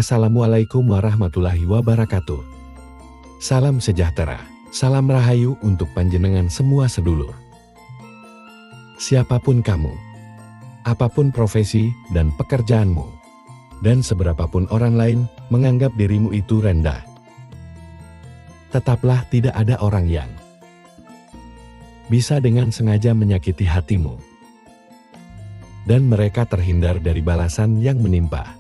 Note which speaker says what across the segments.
Speaker 1: Assalamualaikum warahmatullahi wabarakatuh. Salam sejahtera, salam rahayu untuk panjenengan semua sedulur. Siapapun kamu, apapun profesi dan pekerjaanmu, dan seberapapun orang lain menganggap dirimu itu rendah, tetaplah tidak ada orang yang bisa dengan sengaja menyakiti hatimu, dan mereka terhindar dari balasan yang menimpa.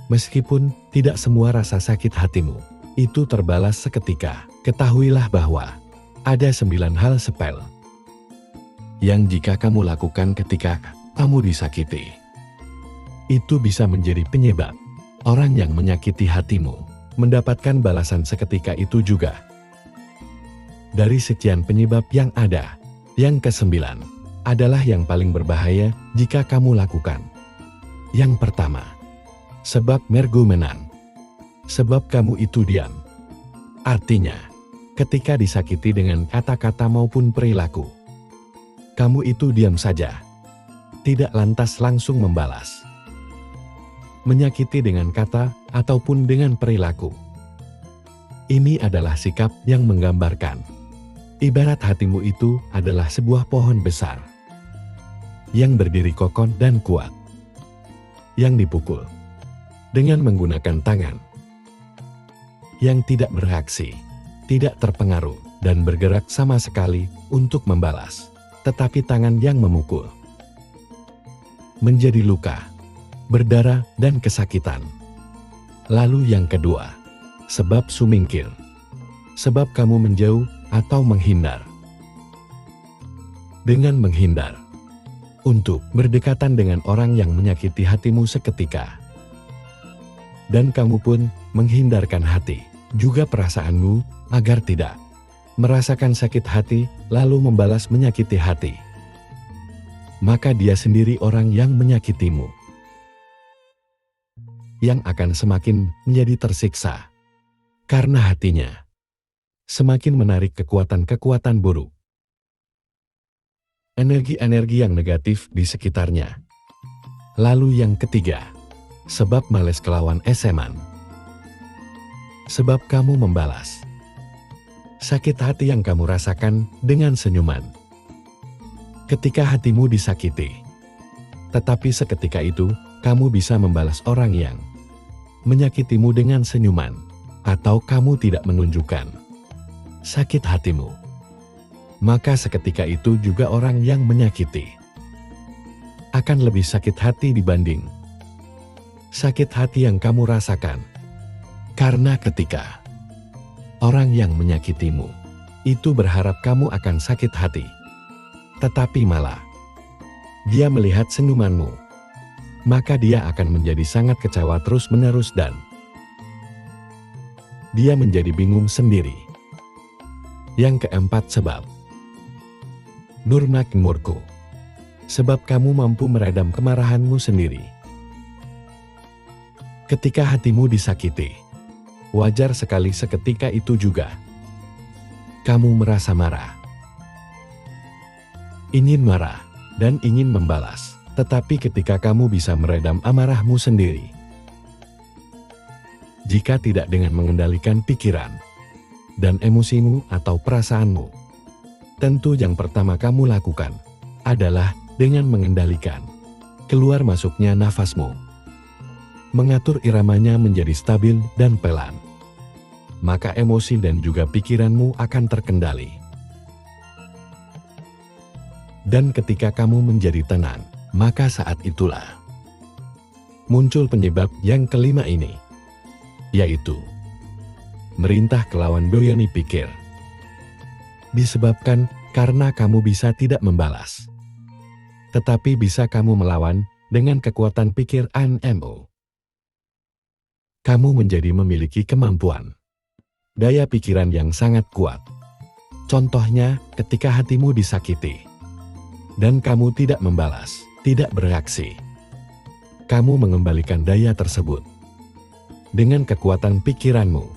Speaker 1: Meskipun tidak semua rasa sakit hatimu itu terbalas seketika, ketahuilah bahwa ada 9 hal sepele yang jika kamu lakukan ketika kamu disakiti, itu bisa menjadi penyebab orang yang menyakiti hatimu mendapatkan balasan seketika itu juga. Dari sekian penyebab yang ada, yang ke-9 adalah yang paling berbahaya jika kamu lakukan. Yang pertama, sebab mergomenan. Sebab kamu itu diam. Artinya, ketika disakiti dengan kata-kata maupun perilaku, kamu itu diam saja, tidak lantas langsung membalas. Menyakiti dengan kata ataupun dengan perilaku, ini adalah sikap yang menggambarkan ibarat hatimu itu adalah sebuah pohon besar yang berdiri kokoh dan kuat, yang dipukul dengan menggunakan tangan yang tidak bereaksi, tidak terpengaruh, dan bergerak sama sekali untuk membalas, tetapi tangan yang memukul menjadi luka, berdarah, dan kesakitan. Lalu yang kedua, sebab sumingkir. Sebab kamu menjauh atau menghindar. Dengan menghindar, untuk berdekatan dengan orang yang menyakiti hatimu seketika. Dan kamu pun menghindarkan hati, juga perasaanmu, agar tidak merasakan sakit hati, lalu membalas menyakiti hati. Maka dia sendiri orang yang menyakitimu, yang akan semakin menjadi tersiksa, karena hatinya semakin menarik kekuatan-kekuatan buruk, energi-energi yang negatif di sekitarnya. Lalu yang ketiga, sebab males kelawan eseman. Sebab kamu membalas sakit hati yang kamu rasakan dengan senyuman. Ketika hatimu disakiti, tetapi seketika itu kamu bisa membalas orang yang menyakitimu dengan senyuman, atau kamu tidak menunjukkan sakit hatimu, maka seketika itu juga orang yang menyakiti akan lebih sakit hati dibanding sakit hati yang kamu rasakan. Karena ketika orang yang menyakitimu itu berharap kamu akan sakit hati, tetapi malah dia melihat senyumanmu, maka dia akan menjadi sangat kecewa terus-menerus dan dia menjadi bingung sendiri. Yang keempat, sebab nurmak murku. Sebab kamu mampu meredam kemarahanmu sendiri. Ketika hatimu disakiti, wajar sekali seketika itu juga kamu merasa marah, ingin marah, dan ingin membalas. Tetapi ketika kamu bisa meredam amarahmu sendiri, jika tidak dengan mengendalikan pikiran dan emosimu atau perasaanmu, tentu yang pertama kamu lakukan adalah dengan mengendalikan keluar masuknya nafasmu, mengatur iramanya menjadi stabil dan pelan, maka emosi dan juga pikiranmu akan terkendali. Dan ketika kamu menjadi tenang, maka saat itulah muncul penyebab yang kelima ini, yaitu merintah kelawan doyani pikir. Disebabkan karena kamu bisa tidak membalas, tetapi bisa kamu melawan dengan kekuatan pikir NMO. Kamu menjadi memiliki kemampuan daya pikiran yang sangat kuat. Contohnya, ketika hatimu disakiti dan kamu tidak membalas, tidak bereaksi, kamu mengembalikan daya tersebut dengan kekuatan pikiranmu.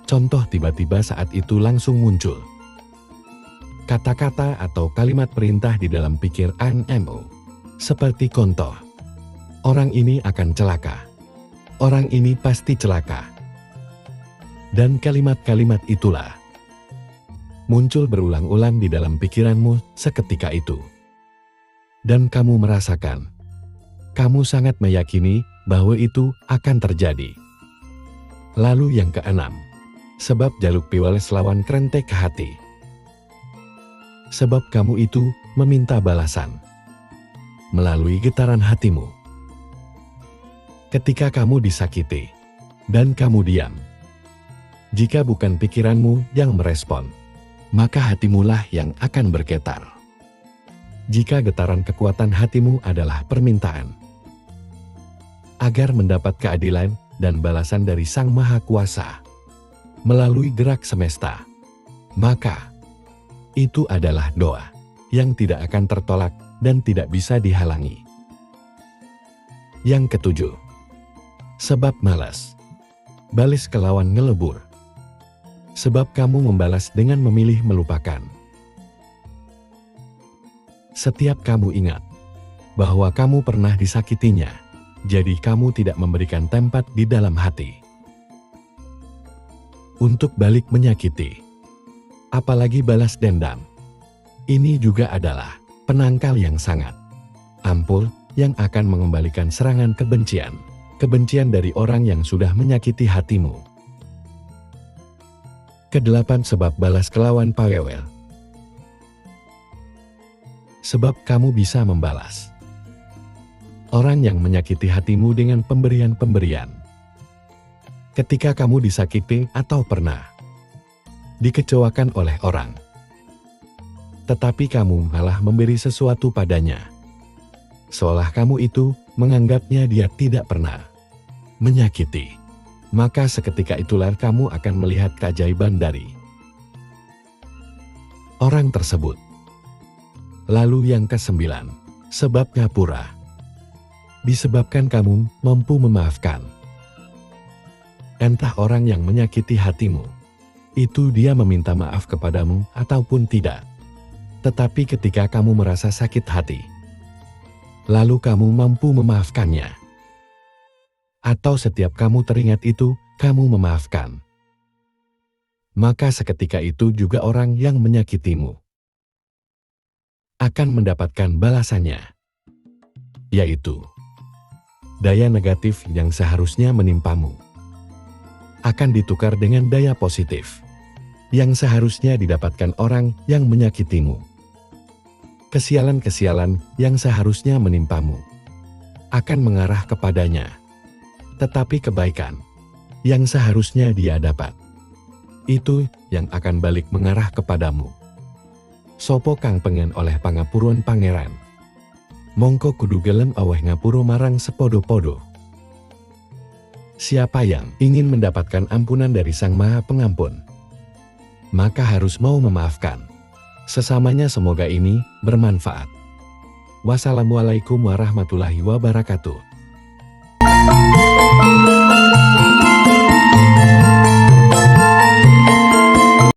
Speaker 1: Contoh, tiba-tiba saat itu langsung muncul kata-kata atau kalimat perintah di dalam pikir NMO, seperti contoh, Orang ini akan celaka. Orang ini pasti celaka. Dan kalimat-kalimat itulah muncul berulang-ulang di dalam pikiranmu seketika itu. Dan kamu merasakan, kamu sangat meyakini bahwa itu akan terjadi. Lalu yang keenam, sebab jaluk piwales lawan krentek hati. Sebab kamu itu meminta balasan melalui getaran hatimu. Ketika kamu disakiti dan kamu diam, jika bukan pikiranmu yang merespon, maka hatimulah yang akan bergetar. Jika getaran kekuatan hatimu adalah permintaan agar mendapat keadilan dan balasan dari Sang Maha Kuasa melalui gerak semesta, maka itu adalah doa yang tidak akan tertolak dan tidak bisa dihalangi. Yang ketujuh, sebab malas, balis kelawan ngelebur. Sebab kamu membalas dengan memilih melupakan. Setiap kamu ingat bahwa kamu pernah disakitinya, jadi kamu tidak memberikan tempat di dalam hati untuk balik menyakiti, apalagi balas dendam. Ini juga adalah penangkal yang sangat ampuh yang akan mengembalikan serangan kebencian dari orang yang sudah menyakiti hatimu. Kedelapan, sebab balas kelawan pawewel. Sebab kamu bisa membalas orang yang menyakiti hatimu dengan pemberian-pemberian. Ketika kamu disakiti atau pernah dikecewakan oleh orang, tetapi kamu malah memberi sesuatu padanya, seolah kamu itu menganggapnya dia tidak pernah menyakiti, maka seketika itulah kamu akan melihat keajaiban dari orang tersebut. Lalu yang kesembilan, sebab ngapura. Disebabkan kamu mampu memaafkan. Entah orang yang menyakiti hatimu, itu dia meminta maaf kepadamu ataupun tidak. Tetapi ketika kamu merasa sakit hati, lalu kamu mampu memaafkannya. Atau setiap kamu teringat itu, kamu memaafkan. Maka seketika itu juga orang yang menyakitimu akan mendapatkan balasannya, yaitu daya negatif yang seharusnya menimpamu akan ditukar dengan daya positif yang seharusnya didapatkan orang yang menyakitimu. Kesialan-kesialan yang seharusnya menimpamu akan mengarah kepadanya. Tetapi kebaikan yang seharusnya dia dapat, itu yang akan balik mengarah kepadamu. Sopo kang pengen oleh pangapuruan pangeran, mongko kudu gelem aweh ngapuro marang sepodo-podo. Siapa yang ingin mendapatkan ampunan dari Sang Maha Pengampun, maka harus mau memaafkan sesamanya. Semoga ini bermanfaat. Wassalamualaikum warahmatullahi wabarakatuh.